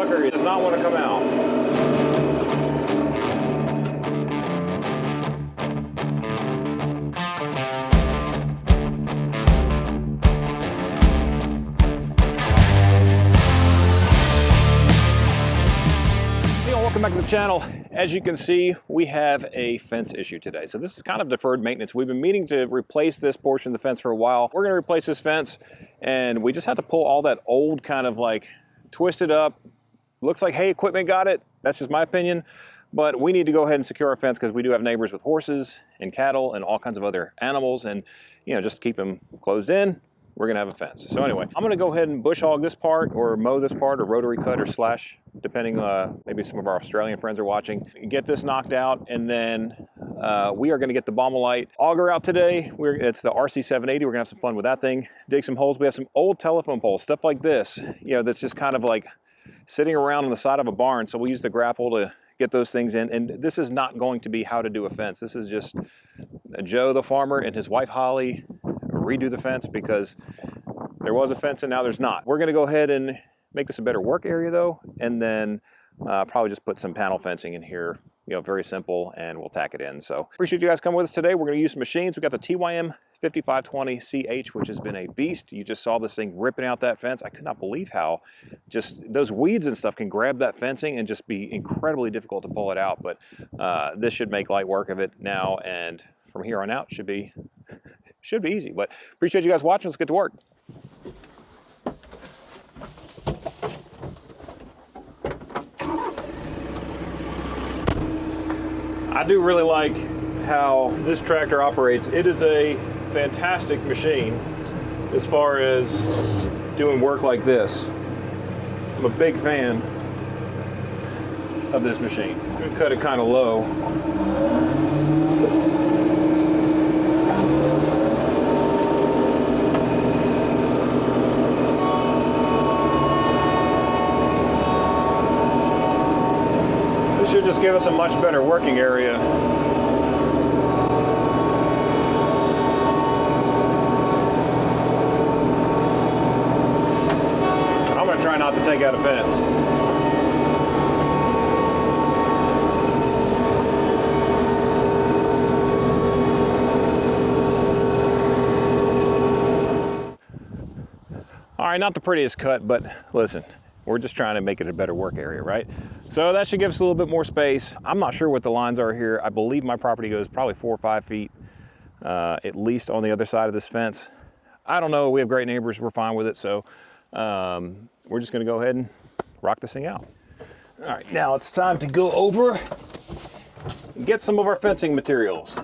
sucker does not want to come out. Welcome back to the channel. As you can see, we have a fence issue today. So this is kind of deferred maintenance. We've been meaning to replace this portion of the fence for a while. We're gonna replace this fence, and we just have to pull all that old kind of like twisted up. Looks like, hey, equipment got it. That's just my opinion. But we need to go ahead and secure our fence because we do have neighbors with horses and cattle and all kinds of other animals. And, you know, just to keep them closed in, we're gonna have a fence. So anyway, I'm gonna go ahead and bush hog this part or mow this part or rotary cut or slash, depending, maybe some of our Australian friends are watching. Get this knocked out, and then we are gonna get the Baumalight auger out today. It's the RC780, we're gonna have some fun with that thing. Dig some holes, we have some old telephone poles, stuff like this, you know, that's just kind of like sitting around on the side of a barn. So we'll use the grapple to get those things in. And this is not going to be how to do a fence. This is just Joe the farmer and his wife Holly redo the fence because there was a fence and now there's not. We're gonna go ahead and make this a better work area though, and then probably just put some panel fencing in here, you know, very simple, and we'll tack it in. So appreciate you guys coming with us today. We're gonna use some machines. We got the �ＴYM5520CH, which has been a beast. You just saw this thing ripping out that fence. I could not believe how just those weeds and stuff can grab that fencing and just be incredibly difficult to pull it out. But this should make light work of it now, and from here on out should be easy. But appreciate you guys watching. Let's get to work. I do really like how this tractor operates. It is a fantastic machine as far as doing work like this. I'm a big fan of this machine. I'm gonna cut it kind of low. Should just give us a much better working area. And I'm going to try not to take out a fence. All right, not the prettiest cut, but listen, we're just trying to make it a better work area, right? So that should give us a little bit more space. I'm not sure what the lines are here. I believe my property goes probably 4 or 5 feet, at least on the other side of this fence. I don't know, we have great neighbors, we're fine with it. So we're just gonna go ahead and rock this thing out. All right, now it's time to go over and get some of our fencing materials.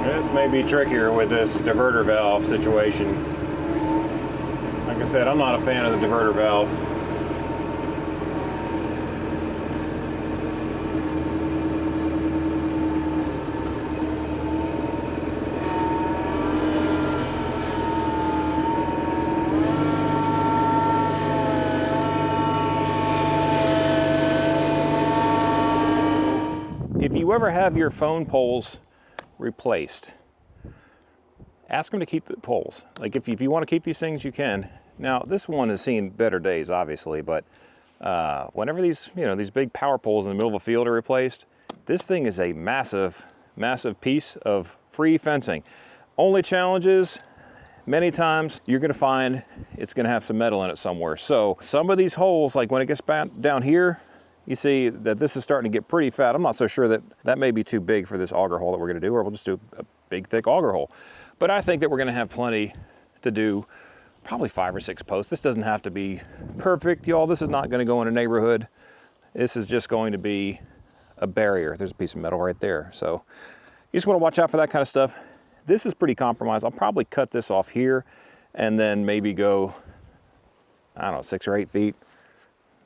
This may be trickier with this diverter valve situation. Like I said, I'm not a fan of the diverter valve. If you ever have your phone poles replaced, ask them to keep the poles. Like if you want to keep these things, you can. Now this one has seen better days, obviously, but whenever these, you know, these big power poles in the middle of a field are replaced, this thing is a massive, massive piece of free fencing. Only challenge is, many times you're going to find it's going to have some metal in it somewhere. So some of these holes, like when it gets down here, you see that this is starting to get pretty fat. I'm not so sure that that may be too big for this auger hole that we're going to do, or we'll just do a big thick auger hole. But I think that we're going to have plenty to do, probably 5 or 6 posts. This doesn't have to be perfect, y'all. This is not going to go in a neighborhood. This is just going to be a barrier. There's a piece of metal right there. So you just want to watch out for that kind of stuff. This is pretty compromised. I'll probably cut this off here and then maybe go, I don't know, 6 or 8 feet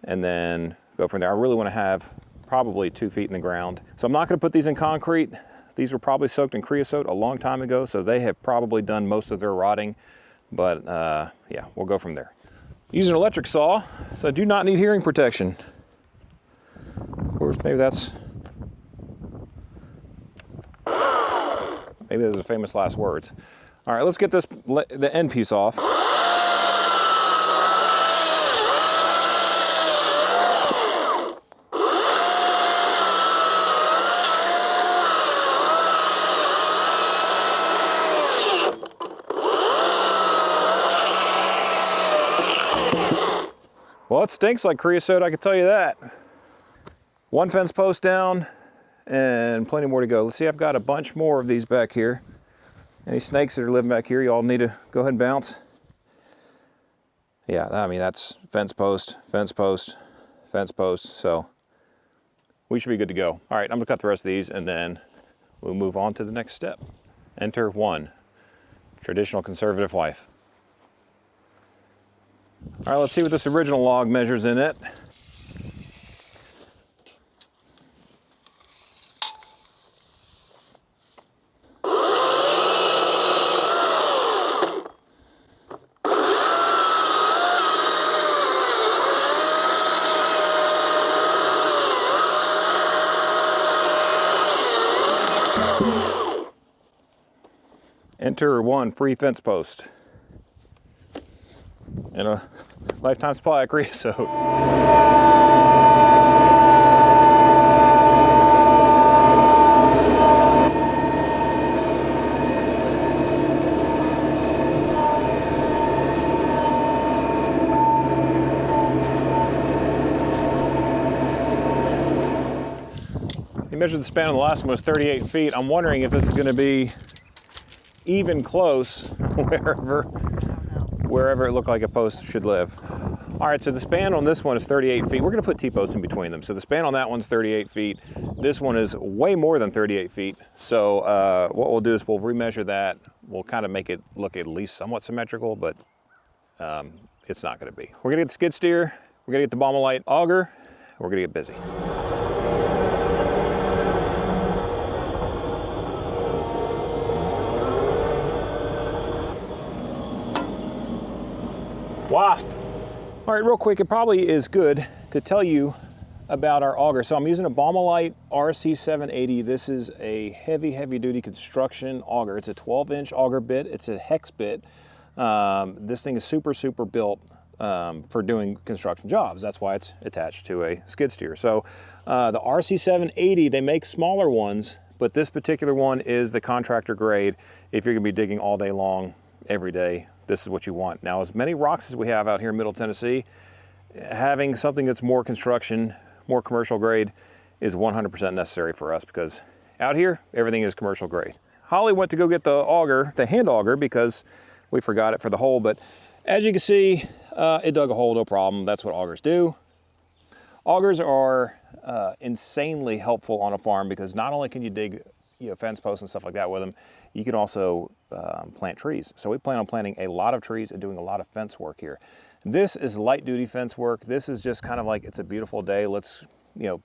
and then go from there. I really want to have probably 2 feet in the ground. So I'm not going to put these in concrete. These were probably soaked in creosote a long time ago, so they have probably done most of their rotting. But yeah, we'll go from there. Use an electric saw, so I do not need hearing protection. Of course, maybe Maybe those are famous last words. All right, let's get the end piece off. Well, it stinks like creosote, I can tell you that. One fence post down and plenty more to go. Let's see, I've got a bunch more of these back here. Any snakes that are living back here, you all need to go ahead and bounce. Yeah, I mean, that's fence post, fence post, fence post, so we should be good to go. All right, I'm gonna cut the rest of these and then we'll move on to the next step. Enter 1, traditional conservative wife. All right, let's see what this original log measures in it. Enter 1 free fence post and a lifetime supply of creosote. He measured the span on the last one was 38 feet. I'm wondering if this is going to be even close wherever it looked like a post should live. All right, so the span on this one is 38 feet. We're gonna put T-posts in between them. So the span on that one's 38 feet. This one is way more than 38 feet. So what we'll do is we'll remeasure that. We'll kind of make it look at least somewhat symmetrical, but it's not gonna be. We're gonna get the skid steer, we're gonna get the Baumalight auger, we're gonna get busy. Wasp. All right, real quick, it probably is good to tell you about our auger. So I'm using a Baumalight RC780. This is a heavy duty construction auger. It's a 12-inch auger bit. It's a hex bit. This thing is super built for doing construction jobs. That's why it's attached to a skid steer. So the RC780, they make smaller ones, but this particular one is the contractor grade. If you're gonna be digging all day long, every day, this is what you want. Now, as many rocks as we have out here in Middle Tennessee, having something that's more construction, more commercial grade is 100% necessary for us because out here, everything is commercial grade. Holly went to go get the auger, the hand auger, because we forgot it for the hole, but as you can see, it dug a hole, no problem. That's what augers do. Augers are insanely helpful on a farm because not only can you dig fence posts and stuff like that with them, you can also plant trees. So we plan on planting a lot of trees and doing a lot of fence work here. This is light duty fence work. This is just kind of like, it's a beautiful day. Let's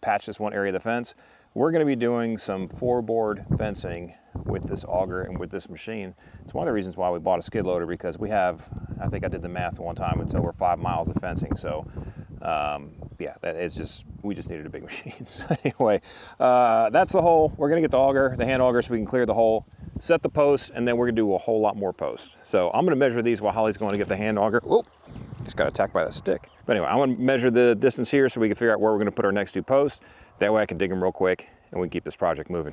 patch this one area of the fence. We're gonna be doing some 4-board fencing with this auger and with this machine. It's one of the reasons why we bought a skid loader because we have, I think I did the math one time, it's over 5 miles of fencing. So yeah, we just needed a big machine. So anyway, that's the hole. We're gonna get the auger, the hand auger, so we can clear the hole, set the posts, and then we're gonna do a whole lot more posts. So I'm gonna measure these while Holly's going to get the hand auger. Whoa, just got attacked by the stick. But anyway, I'm gonna measure the distance here so we can figure out where we're gonna put our next 2 posts. That way I can dig them real quick and we can keep this project moving.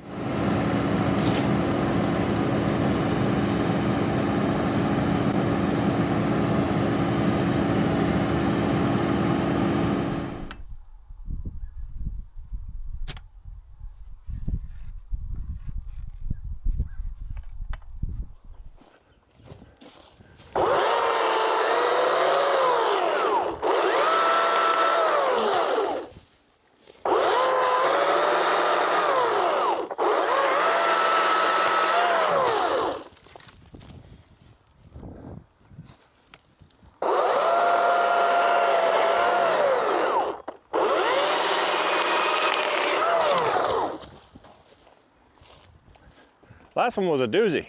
Last one was a doozy.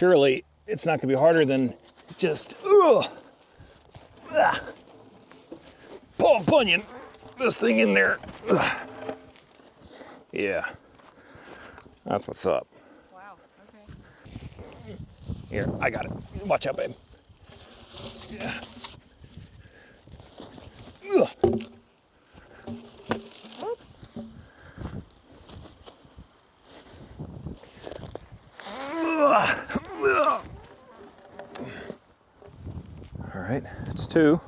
surely it's not gonna be harder than just Paul Bunyan this thing in there. Yeah, that's what's up. Wow, okay. Here, I got it. Watch out, babe. Yeah. All right, it's 2.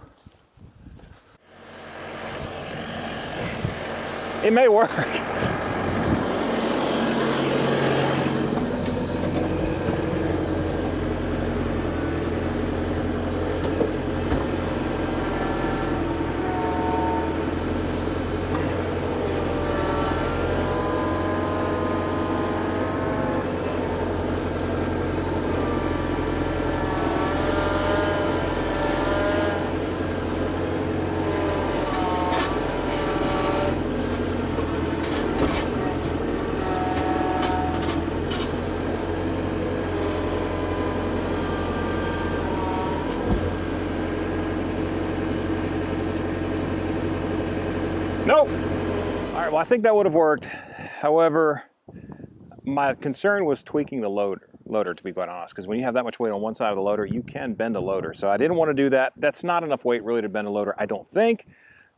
It may work. Nope. All right, well, I think that would have worked. However, my concern was tweaking the loader, to be quite honest, because when you have that much weight on one side of the loader, you can bend a loader. So I didn't want to do that. That's not enough weight really to bend a loader, I don't think.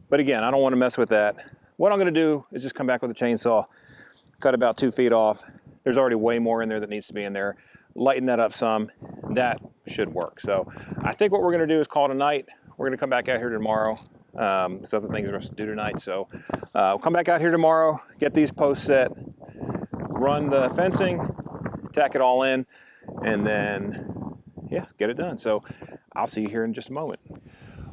But again, I don't want to mess with that. What I'm going to do is just come back with a chainsaw, cut about 2 feet off. There's already way more in there that needs to be in there. Lighten that up some. That should work. So I think what we're going to do is call it a night. We're going to come back out here tomorrow. There's other things we're supposed to do tonight. So we'll come back out here tomorrow, get these posts set, run the fencing, tack it all in, and then, yeah, get it done. So I'll see you here in just a moment.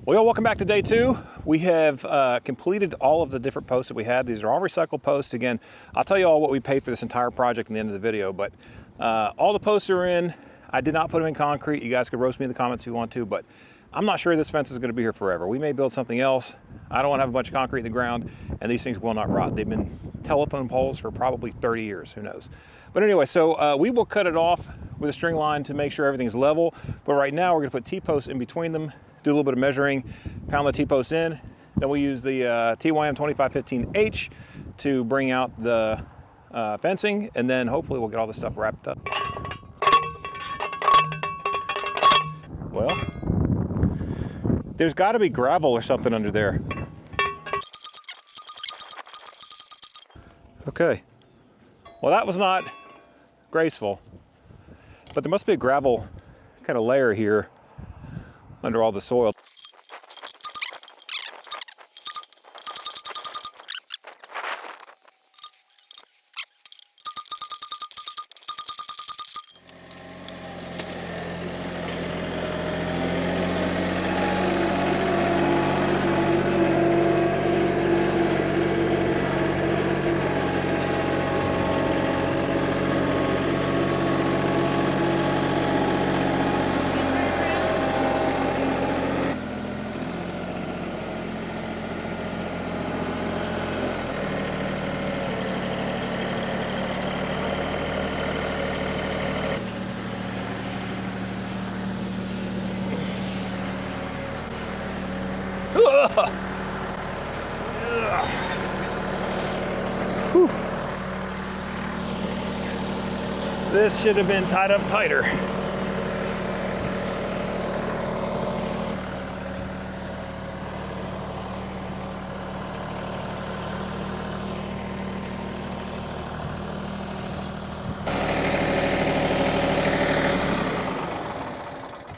Well, y'all, welcome back to day 2. We have completed all of the different posts that we had. These are all recycled posts. Again, I'll tell you all what we paid for this entire project in the end of the video, but all the posts are in. I did not put them in concrete. You guys could roast me in the comments if you want to, but I'm not sure this fence is going to be here forever. We may build something else. I don't want to have a bunch of concrete in the ground, and these things will not rot. They've been telephone poles for probably 30 years, who knows. But anyway, so we will cut it off with a string line to make sure everything's level. But right now we're going to put T-posts in between them, do a little bit of measuring, pound the T-posts in. Then we use the TYM 2515H to bring out the fencing, and then hopefully we'll get all this stuff wrapped up. Well, there's got to be gravel or something under there. Okay. Well, that was not graceful, but there must be a gravel kind of layer here under all the soil. Whew. This should have been tied up tighter.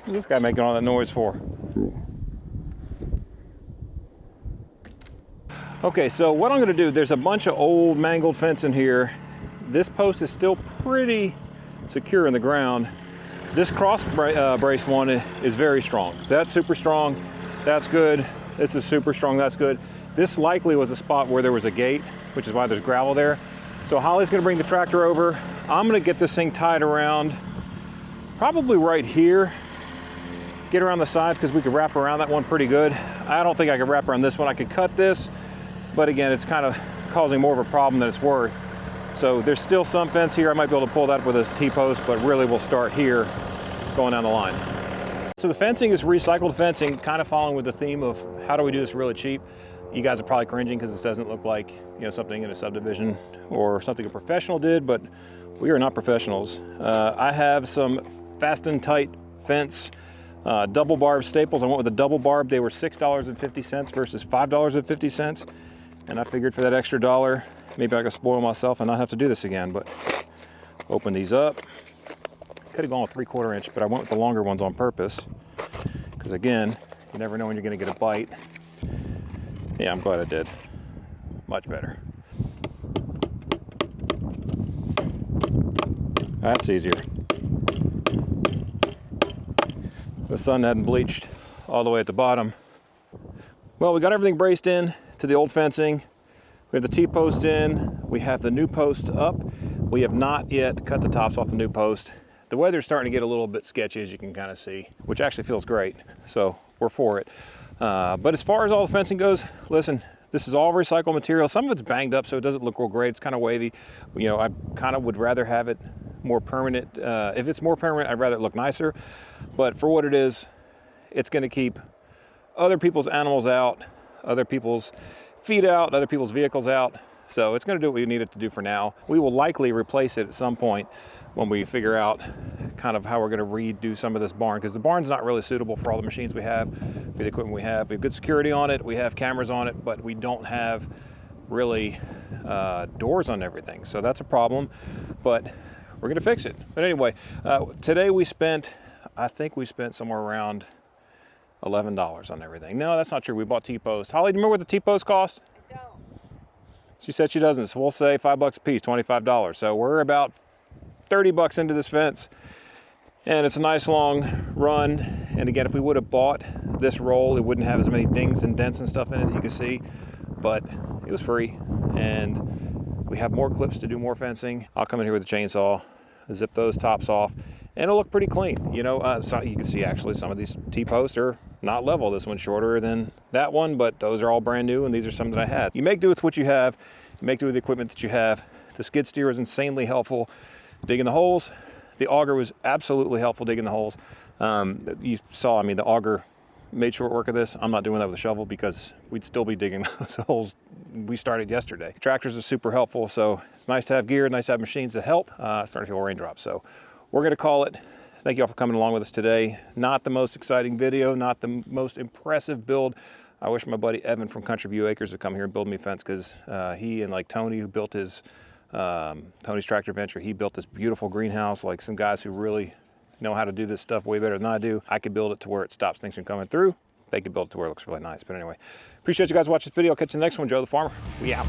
What's this guy making all that noise for? Okay, so what I'm gonna do, there's a bunch of old mangled fence in here. This post is still pretty secure in the ground. This cross brace one is very strong. So that's super strong, that's good. This is super strong, that's good. This likely was a spot where there was a gate, which is why there's gravel there. So Holly's gonna bring the tractor over. I'm gonna get this thing tied around, probably right here. Get around the side because we could wrap around that one pretty good. I don't think I could wrap around this one. I could cut this, but again, it's kind of causing more of a problem than it's worth. So there's still some fence here. I might be able to pull that up with a T-post, but really we'll start here going down the line. So the fencing is recycled fencing, kind of following with the theme of how do we do this really cheap. You guys are probably cringing because this doesn't look like, you know, something in a subdivision or something a professional did, but we are not professionals. I have some fast and tight fence, double barb staples. I went with a double barb. They were $6.50 versus $5.50. And I figured for that extra $1, maybe I could spoil myself and not have to do this again. But open these up. Could have gone with 3/4 inch, but I went with the longer ones on purpose. Because again, you never know when you're gonna get a bite. Yeah, I'm glad I did. Much better. That's easier. The sun hadn't bleached all the way at the bottom. Well, we got everything braced in to the old fencing. We have the T-post in. We have the new posts up. We have not yet cut the tops off the new post. The weather's starting to get a little bit sketchy, as you can kind of see, which actually feels great. So we're for it. But as far as all the fencing goes, listen, this is all recycled material. Some of it's banged up, so it doesn't look real great. It's kind of wavy. You know, I kind of would rather have it more permanent. If it's more permanent, I'd rather it look nicer. But for what it is, it's going to keep other people's animals out, other people's feet out, other people's vehicles out. So it's going to do what we need it to do for now. We will likely replace it at some point when we figure out kind of how we're going to redo some of this barn, because the barn's not really suitable for all the machines we have, for the equipment we have. We have good security on it, we have cameras on it, but we don't have really doors on everything. So that's a problem, but we're going to fix it. But anyway, today we spent, I think we spent somewhere around $11 on everything. No, that's not true. We bought T-posts. Holly, do you remember what the T-post cost? I don't. She said she doesn't, so we'll say $5 a piece, $25. So we're about $30 into this fence, and it's a nice long run. And again, if we would have bought this roll, it wouldn't have as many dings and dents and stuff in it that you can see, but it was free. And we have more clips to do more fencing. I'll come in here with a chainsaw, zip those tops off, and it'll look pretty clean. You know, so you can see actually some of these T-posts are not level. This one's shorter than that one, but those are all brand new, and these are some that I had. You make do with what you have. You make do with the equipment that you have. The skid steer is insanely helpful digging the holes. The auger was absolutely helpful digging the holes. You saw, I mean, the auger made short work of this. I'm not doing that with a shovel because we'd still be digging those holes. We started yesterday. Tractors are super helpful, so it's nice to have gear, nice to have machines that help. Starting to feel raindrops, so we're gonna call it. Thank you all for coming along with us today. Not the most exciting video, not the most impressive build. I wish my buddy Evan from Country View Acres would come here and build me a fence, because he and like Tony, who built his Tony's Tractor Venture, he built this beautiful greenhouse. Like some guys who really know how to do this stuff way better than I do. I could build it to where it stops things from coming through. They could build it to where it looks really nice. But anyway, appreciate you guys watching this video. I'll catch you in the next one. Joe the Farmer, we out.